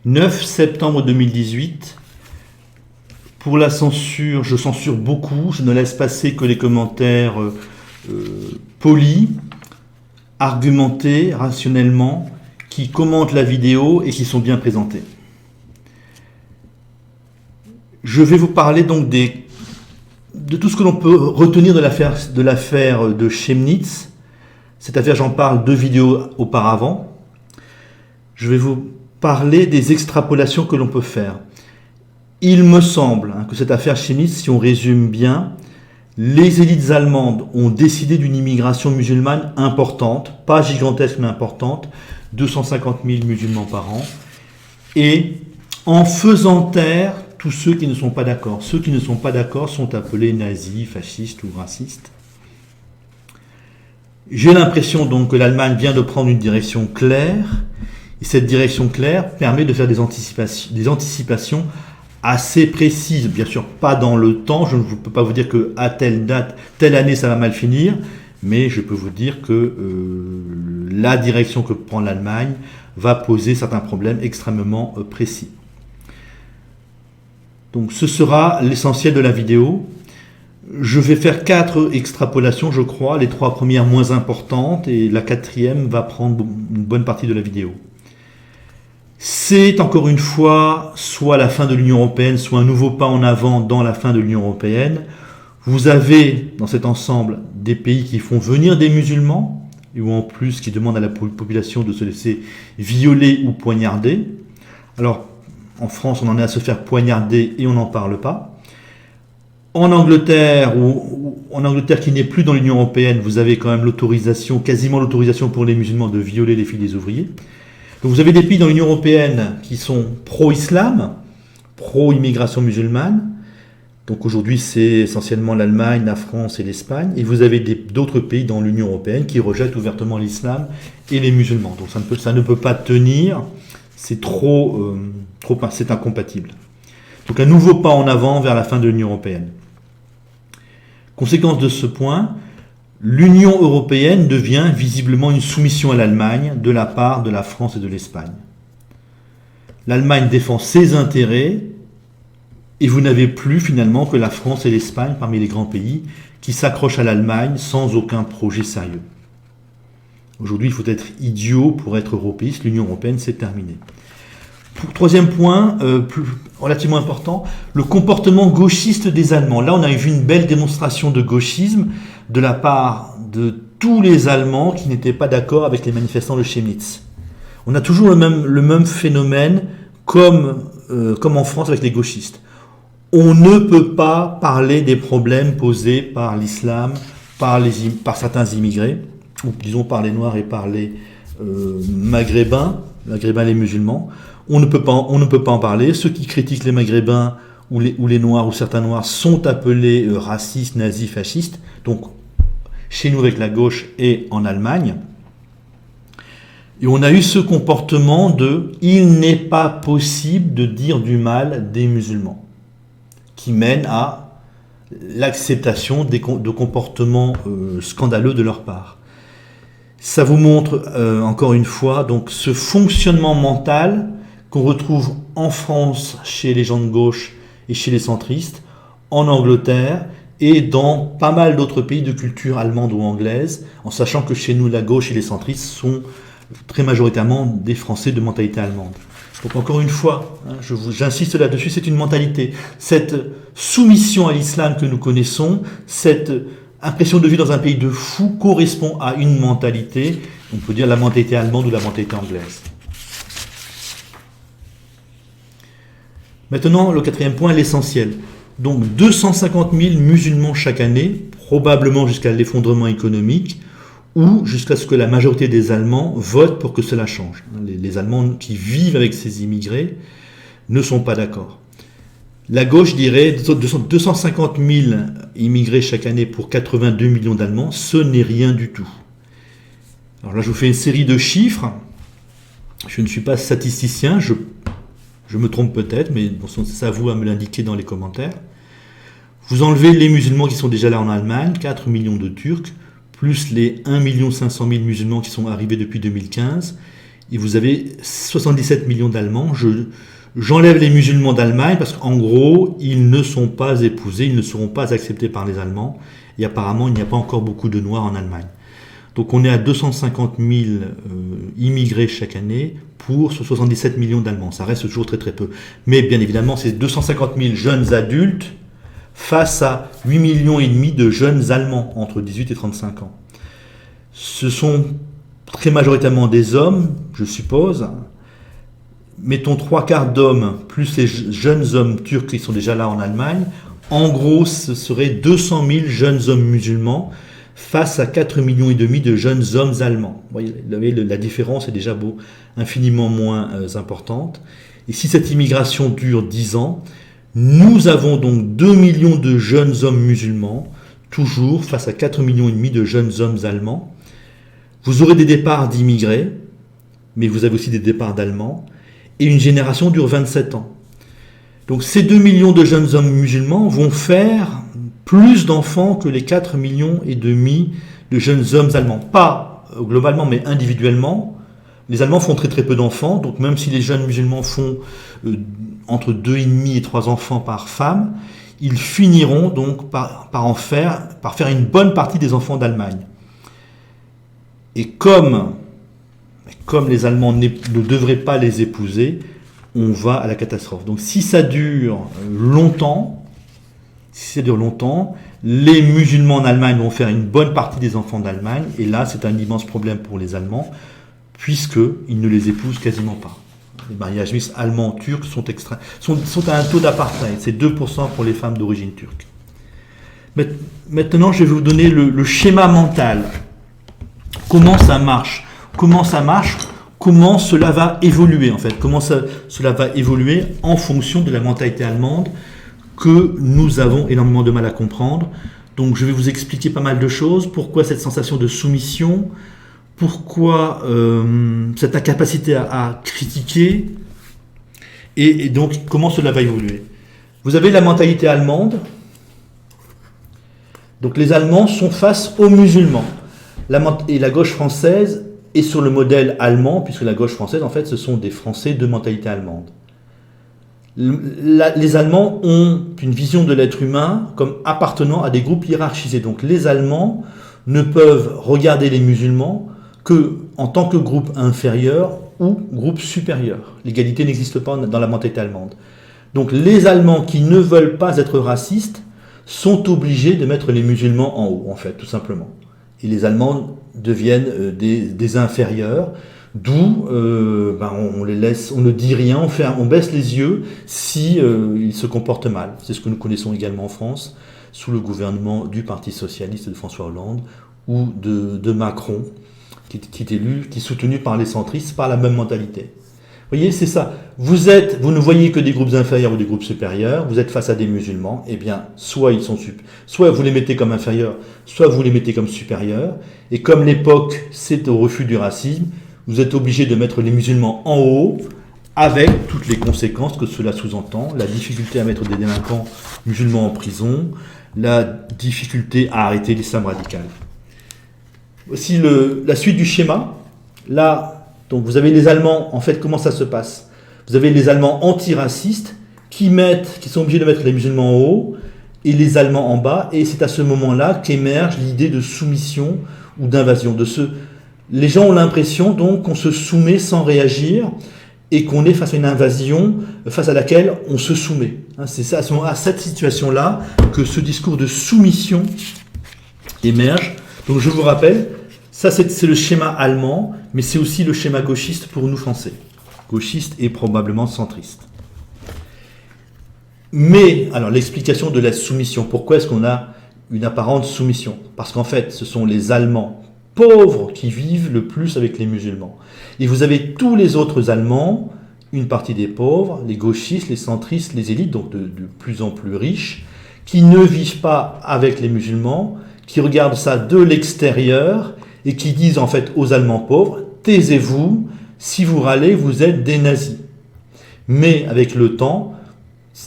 9 septembre 2018. Pour la censure, je censure beaucoup, je ne laisse passer que les commentaires polis, argumentés, rationnellement, qui commentent la vidéo et qui sont bien présentés. Je vais vous parler donc de tout ce que l'on peut retenir de l'affaire de Chemnitz. Cette affaire, j'en parle 2 vidéos auparavant. Je vais vous parler des extrapolations que l'on peut faire. Il me semble que cette affaire Chemnitz, si on résume bien, les élites allemandes ont décidé d'une immigration musulmane importante, pas gigantesque mais importante, 250 000 musulmans par an, et en faisant taire tous ceux qui ne sont pas d'accord. Ceux qui ne sont pas d'accord sont appelés nazis, fascistes ou racistes. J'ai l'impression donc que l'Allemagne vient de prendre une direction claire, et cette direction claire permet de faire des anticipations assez précises, bien sûr pas dans le temps, je ne peux pas vous dire qu'à telle date, telle année ça va mal finir, mais je peux vous dire que la direction que prend l'Allemagne va poser certains problèmes extrêmement précis. Donc ce sera l'essentiel de la vidéo. Je vais faire 4 extrapolations, je crois, les 3 premières moins importantes et la 4e va prendre une bonne partie de la vidéo. C'est encore une fois soit la fin de l'Union européenne, soit un nouveau pas en avant dans la fin de l'Union européenne. Vous avez dans cet ensemble des pays qui font venir des musulmans, ou en plus qui demandent à la population de se laisser violer ou poignarder. Alors, en France, on en est à se faire poignarder et on n'en parle pas. En Angleterre, en Angleterre qui n'est plus dans l'Union européenne, vous avez quand même l'autorisation, quasiment l'autorisation pour les musulmans de violer les filles des ouvriers. Donc vous avez des pays dans l'Union européenne qui sont pro-islam, pro-immigration musulmane. Donc aujourd'hui, c'est essentiellement l'Allemagne, la France et l'Espagne. Et vous avez d'autres pays dans l'Union européenne qui rejettent ouvertement l'islam et les musulmans. Donc ça ne peut pas tenir, c'est c'est incompatible. Donc un nouveau pas en avant vers la fin de l'Union européenne. Conséquence de ce point, l'Union européenne devient visiblement une soumission à l'Allemagne de la part de la France et de l'Espagne. L'Allemagne défend ses intérêts et vous n'avez plus finalement que la France et l'Espagne parmi les grands pays qui s'accrochent à l'Allemagne sans aucun projet sérieux. Aujourd'hui, il faut être idiot pour être européiste. L'Union européenne, c'est terminé. Troisième point, relativement important, le comportement gauchiste des Allemands. Là, on a vu une belle démonstration de gauchisme de la part de tous les Allemands qui n'étaient pas d'accord avec les manifestants de Chemnitz. On a toujours le même phénomène comme en France avec les gauchistes. On ne peut pas parler des problèmes posés par l'islam, par certains immigrés, ou disons par les Noirs et par les Maghrébins les musulmans. On ne peut pas en parler. Ceux qui critiquent les Maghrébins ou les Noirs ou certains Noirs sont appelés racistes, nazis, fascistes. Donc, chez nous avec la gauche et en Allemagne. Et on a eu ce comportement il n'est pas possible de dire du mal des musulmans, qui mène à l'acceptation de comportements scandaleux de leur part. Ça vous montre encore une fois donc ce fonctionnement mental qu'on retrouve en France chez les gens de gauche et chez les centristes, en Angleterre et dans pas mal d'autres pays de culture allemande ou anglaise, en sachant que chez nous la gauche et les centristes sont très majoritairement des Français de mentalité allemande. Donc encore une fois, j'insiste là-dessus, c'est une mentalité. Cette soumission à l'islam que nous connaissons, cette impression de vivre dans un pays de fous correspond à une mentalité, on peut dire la mentalité allemande ou la mentalité anglaise. Maintenant, le 4e point, l'essentiel. Donc 250 000 musulmans chaque année, probablement jusqu'à l'effondrement économique, ou jusqu'à ce que la majorité des Allemands votent pour que cela change. Les Allemands qui vivent avec ces immigrés ne sont pas d'accord. La gauche dirait 250 000 immigrés chaque année pour 82 millions d'Allemands, ce n'est rien du tout. Alors là, je vous fais une série de chiffres. Je ne suis pas statisticien, je me trompe peut-être, mais bon, c'est à vous à me l'indiquer dans les commentaires. Vous enlevez les musulmans qui sont déjà là en Allemagne, 4 millions de Turcs, plus les 1 500 000 musulmans qui sont arrivés depuis 2015, et vous avez 77 millions d'Allemands. J'enlève les musulmans d'Allemagne parce qu'en gros, ils ne sont pas épousés, ils ne seront pas acceptés par les Allemands. Et apparemment, il n'y a pas encore beaucoup de Noirs en Allemagne. Donc on est à 250 000 immigrés chaque année pour 77 millions d'Allemands. Ça reste toujours très très peu. Mais bien évidemment, c'est 250 000 jeunes adultes face à 8,5 millions de jeunes Allemands entre 18 et 35 ans. Ce sont très majoritairement des hommes, je suppose. Mettons 3/4 d'hommes, plus les jeunes hommes turcs qui sont déjà là en Allemagne. En gros, ce serait 200 000 jeunes hommes musulmans face à 4,5 millions de jeunes hommes allemands. Vous voyez, la différence est déjà infiniment moins importante. Et si cette immigration dure 10 ans, nous avons donc 2 millions de jeunes hommes musulmans, toujours face à 4,5 millions de jeunes hommes allemands. Vous aurez des départs d'immigrés, mais vous avez aussi des départs d'Allemands. Et une génération dure 27 ans. Donc ces 2 millions de jeunes hommes musulmans vont faire plus d'enfants que les 4,5 millions de jeunes hommes allemands. Pas globalement, mais individuellement. Les Allemands font très très peu d'enfants, donc même si les jeunes musulmans font entre 2,5 et 3 enfants par femme, ils finiront donc par faire une bonne partie des enfants d'Allemagne. Et comme les Allemands ne devraient pas les épouser, on va à la catastrophe. Donc si ça dure longtemps, les musulmans en Allemagne vont faire une bonne partie des enfants d'Allemagne, et là c'est un immense problème pour les Allemands, puisqu'ils ne les épousent quasiment pas. Les mariages mixtes allemands-turcs sont à un taux d'apartheid, c'est 2% pour les femmes d'origine turque. Maintenant, je vais vous donner le schéma mental. Comment ça marche ? Comment cela va évoluer en fait ? Comment cela va évoluer en fonction de la mentalité allemande que nous avons énormément de mal à comprendre. Donc je vais vous expliquer pas mal de choses. Pourquoi cette sensation de soumission ? Pourquoi cette incapacité à critiquer ? Et donc comment cela va évoluer ? Vous avez la mentalité allemande. Donc les Allemands sont face aux musulmans. Et la gauche française est sur le modèle allemand, puisque la gauche française, en fait, ce sont des Français de mentalité allemande. Les Allemands ont une vision de l'être humain comme appartenant à des groupes hiérarchisés. Donc les Allemands ne peuvent regarder les musulmans qu'en tant que groupe inférieur ou groupe supérieur. L'égalité n'existe pas dans la mentalité allemande. Donc les Allemands qui ne veulent pas être racistes sont obligés de mettre les musulmans en haut, en fait, tout simplement. Et les Allemands deviennent des inférieurs, d'où on les laisse, on ne dit rien, on baisse les yeux si ils se comportent mal. C'est ce que nous connaissons également en France, sous le gouvernement du Parti socialiste de François Hollande ou de Macron, qui est élu, qui est soutenu par les centristes, par la même mentalité. Vous voyez, c'est ça. Vous ne voyez que des groupes inférieurs ou des groupes supérieurs, vous êtes face à des musulmans, eh bien, soit vous les mettez comme inférieurs, soit vous les mettez comme supérieurs, et comme l'époque, c'est au refus du racisme, vous êtes obligé de mettre les musulmans en haut, avec toutes les conséquences que cela sous-entend, la difficulté à mettre des délinquants musulmans en prison, la difficulté à arrêter l'islam radical. Voici la suite du schéma. Là, donc vous avez les Allemands, en fait, comment ça se passe ? Vous avez les Allemands antiracistes qui sont obligés de mettre les musulmans en haut et les Allemands en bas, et c'est à ce moment-là qu'émerge l'idée de soumission ou d'invasion. Les gens ont l'impression donc qu'on se soumet sans réagir et qu'on est face à une invasion face à laquelle on se soumet. C'est ça, à cette situation-là que ce discours de soumission émerge. Donc je vous rappelle, ça c'est le schéma allemand, mais c'est aussi le schéma gauchiste pour nous Français. Gauchiste et probablement centriste. Mais, alors l'explication de la soumission, pourquoi est-ce qu'on a une apparente soumission ? Parce qu'en fait, ce sont les Allemands pauvres qui vivent le plus avec les musulmans. Et vous avez tous les autres Allemands, une partie des pauvres, les gauchistes, les centristes, les élites, donc de plus en plus riches, qui ne vivent pas avec les musulmans, qui regardent ça de l'extérieur et qui disent en fait aux Allemands pauvres, taisez-vous, si vous râlez, vous êtes des nazis. Mais avec le temps,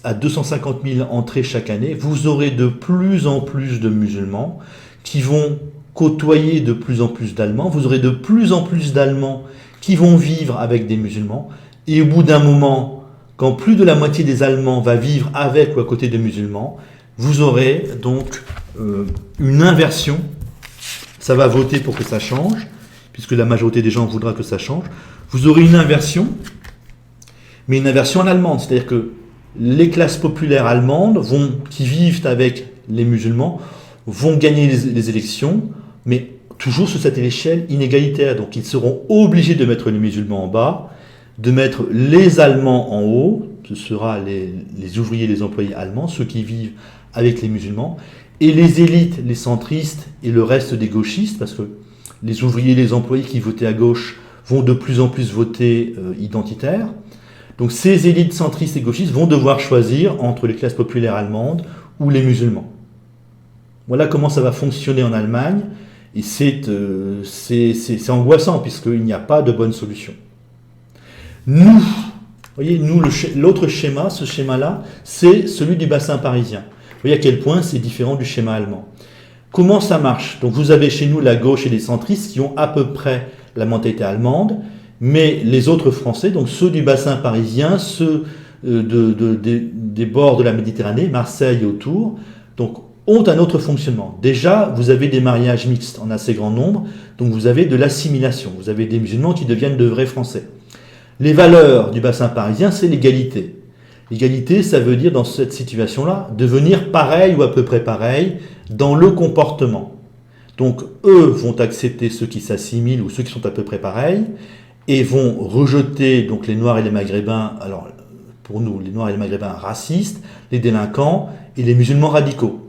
à 250 000 entrées chaque année, vous aurez de plus en plus de musulmans qui vont côtoyer de plus en plus d'Allemands. Vous aurez de plus en plus d'Allemands qui vont vivre avec des musulmans. Et au bout d'un moment, quand plus de la moitié des Allemands va vivre avec ou à côté des musulmans, vous aurez donc une inversion. Ça va voter pour que ça change, puisque la majorité des gens voudra que ça change. Vous aurez une inversion, mais une inversion en allemande. C'est-à-dire que les classes populaires allemandes qui vivent avec les musulmans vont gagner les élections, mais toujours sur cette échelle inégalitaire. Donc ils seront obligés de mettre les musulmans en bas, de mettre les Allemands en haut, ce sera les ouvriers, les employés allemands, ceux qui vivent avec les musulmans, et les élites, les centristes et le reste des gauchistes, parce que les ouvriers, les employés qui votaient à gauche vont de plus en plus voter identitaire. Donc ces élites centristes et gauchistes vont devoir choisir entre les classes populaires allemandes ou les musulmans. Voilà comment ça va fonctionner en Allemagne, et c'est angoissant, puisqu'il n'y a pas de bonne solution. Nous, voyez, l'autre schéma, ce schéma-là, c'est celui du bassin parisien. Vous voyez à quel point c'est différent du schéma allemand. Comment ça marche? Donc vous avez chez nous la gauche et les centristes qui ont à peu près la mentalité allemande, mais les autres Français, donc ceux du bassin parisien, ceux des bords de la Méditerranée, Marseille et autour, donc, ont un autre fonctionnement. Déjà, vous avez des mariages mixtes en assez grand nombre, donc vous avez de l'assimilation. Vous avez des musulmans qui deviennent de vrais Français. Les valeurs du bassin parisien, c'est l'égalité. L'égalité, ça veut dire, dans cette situation-là, devenir pareil ou à peu près pareil dans le comportement. Donc, eux vont accepter ceux qui s'assimilent ou ceux qui sont à peu près pareils et vont rejeter donc les Noirs et les Maghrébins, alors pour nous, les Noirs et les Maghrébins racistes, les délinquants et les musulmans radicaux.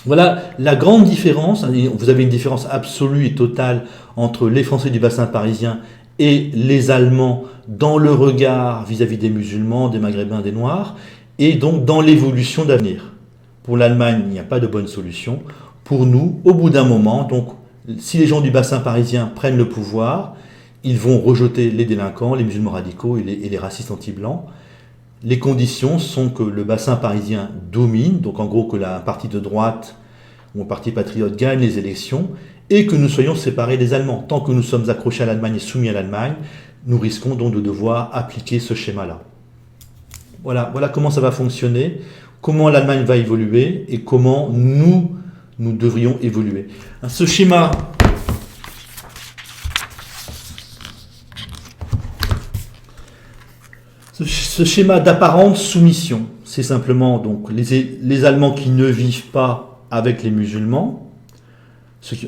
Voilà la grande différence. Vous avez une différence absolue et totale entre les Français du bassin parisien et les Allemands dans le regard vis-à-vis des musulmans, des Maghrébins, des Noirs, et donc dans l'évolution d'avenir. Pour l'Allemagne, il n'y a pas de bonne solution. Pour nous, au bout d'un moment, donc, si les gens du bassin parisien prennent le pouvoir, ils vont rejeter les délinquants, les musulmans radicaux et les racistes anti-blancs. Les conditions sont que le bassin parisien domine, donc en gros que un parti de droite ou un parti patriote gagne les élections, et que nous soyons séparés des Allemands. Tant que nous sommes accrochés à l'Allemagne et soumis à l'Allemagne, nous risquons donc de devoir appliquer ce schéma-là. Voilà comment ça va fonctionner, comment l'Allemagne va évoluer et comment nous devrions évoluer. Ce schéma d'apparente soumission, c'est simplement donc les Allemands qui ne vivent pas avec les musulmans,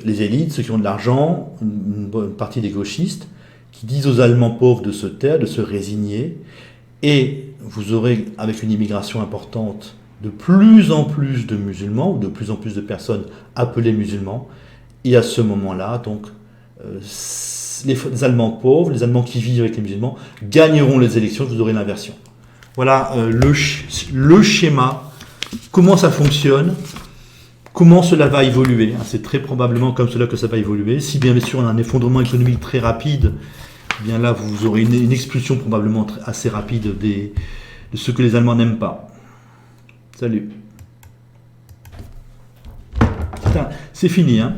les élites, ceux qui ont de l'argent, une bonne partie des gauchistes, qui disent aux Allemands pauvres de se taire, de se résigner, et vous aurez, avec une immigration importante, de plus en plus de musulmans, ou de plus en plus de personnes appelées musulmans, et à ce moment-là, donc, les Allemands pauvres, les Allemands qui vivent avec les musulmans, gagneront les élections, vous aurez l'inversion. Voilà le schéma, comment ça fonctionne, comment cela va évoluer. C'est très probablement comme cela que ça va évoluer. Si bien sûr on a un effondrement économique très rapide, eh bien là vous aurez une expulsion probablement assez rapide de ceux que les Allemands n'aiment pas. Salut. C'est fini, hein.